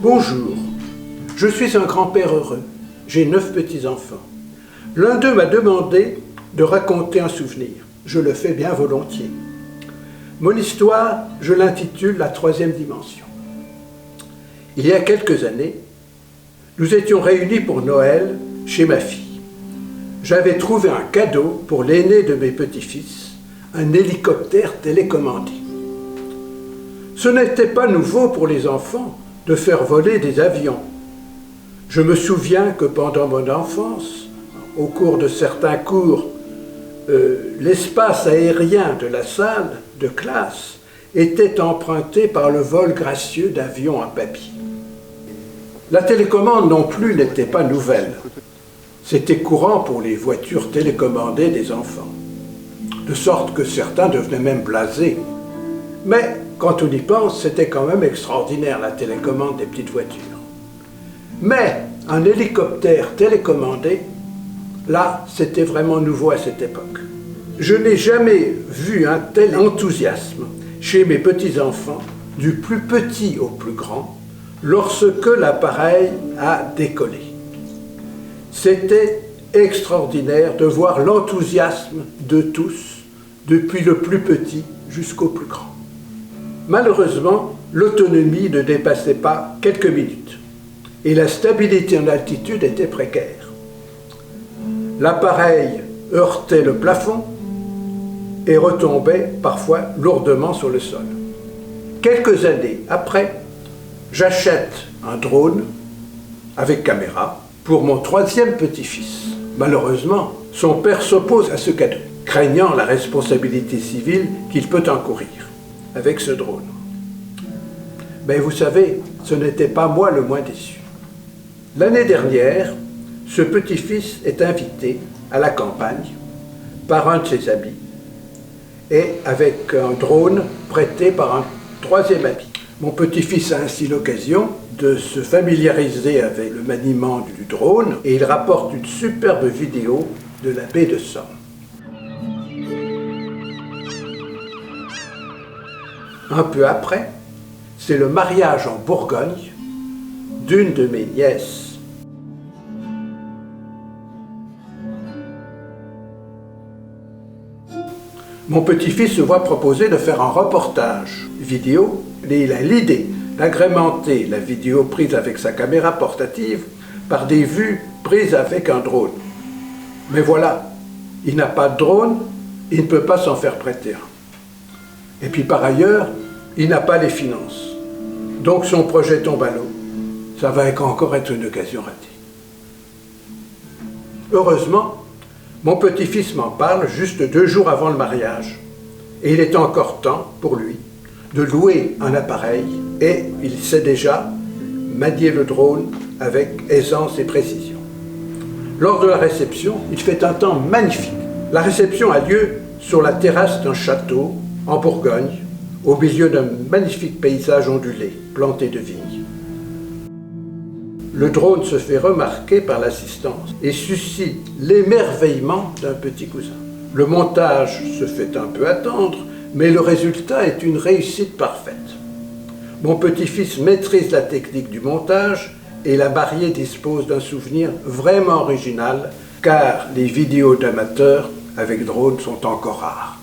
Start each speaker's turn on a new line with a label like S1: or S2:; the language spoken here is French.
S1: Bonjour, je suis un grand-père heureux. J'ai 9 petits-enfants. L'un d'eux m'a demandé de raconter un souvenir. Je le fais bien volontiers. Mon histoire, je l'intitule « La troisième dimension ». Il y a quelques années, nous étions réunis pour Noël chez ma fille. J'avais trouvé un cadeau pour l'aîné de mes petits-fils, un hélicoptère télécommandé. Ce n'était pas nouveau pour les enfants de faire voler des avions. Je me souviens que pendant mon enfance, au cours de certains cours, l'espace aérien de la salle de classe était emprunté par le vol gracieux d'avions à papier. La télécommande non plus n'était pas nouvelle. C'était courant pour les voitures télécommandées des enfants, de sorte que certains devenaient même blasés. Mais quand on y pense, c'était quand même extraordinaire la télécommande des petites voitures. Mais un hélicoptère télécommandé, là, c'était vraiment nouveau à cette époque. Je n'ai jamais vu un tel enthousiasme chez mes petits-enfants, du plus petit au plus grand, lorsque l'appareil a décollé. C'était extraordinaire de voir l'enthousiasme de tous, depuis le plus petit jusqu'au plus grand. Malheureusement, l'autonomie ne dépassait pas quelques minutes et la stabilité en altitude était précaire. L'appareil heurtait le plafond et retombait parfois lourdement sur le sol. Quelques années après, j'achète un drone avec caméra pour mon 3e petit-fils. Malheureusement, son père s'oppose à ce cadeau, craignant la responsabilité civile qu'il peut encourir avec ce drone. Mais vous savez, ce n'était pas moi le moins déçu. L'année dernière, ce petit-fils est invité à la campagne par un de ses amis et avec un drone prêté par un 3e ami. Mon petit-fils a ainsi l'occasion de se familiariser avec le maniement du drone et il rapporte une superbe vidéo de la baie de Somme. Un peu après, c'est le mariage en Bourgogne d'une de mes nièces. Mon petit-fils se voit proposer de faire un reportage vidéo et il a l'idée d'agrémenter la vidéo prise avec sa caméra portative par des vues prises avec un drone. Mais voilà, il n'a pas de drone, il ne peut pas s'en faire prêter un. Et puis par ailleurs, il n'a pas les finances. Donc son projet tombe à l'eau. Ça va encore être une occasion ratée. Heureusement, mon petit-fils m'en parle juste 2 jours avant le mariage. Et il est encore temps pour lui de louer un appareil et il sait déjà manier le drone avec aisance et précision. Lors de la réception, il fait un temps magnifique. La réception a lieu sur la terrasse d'un château en Bourgogne, au milieu d'un magnifique paysage ondulé, planté de vignes. Le drone se fait remarquer par l'assistance et suscite l'émerveillement d'un petit cousin. Le montage se fait un peu attendre, mais le résultat est une réussite parfaite. Mon petit-fils maîtrise la technique du montage et la mariée dispose d'un souvenir vraiment original, car les vidéos d'amateurs avec drone sont encore rares.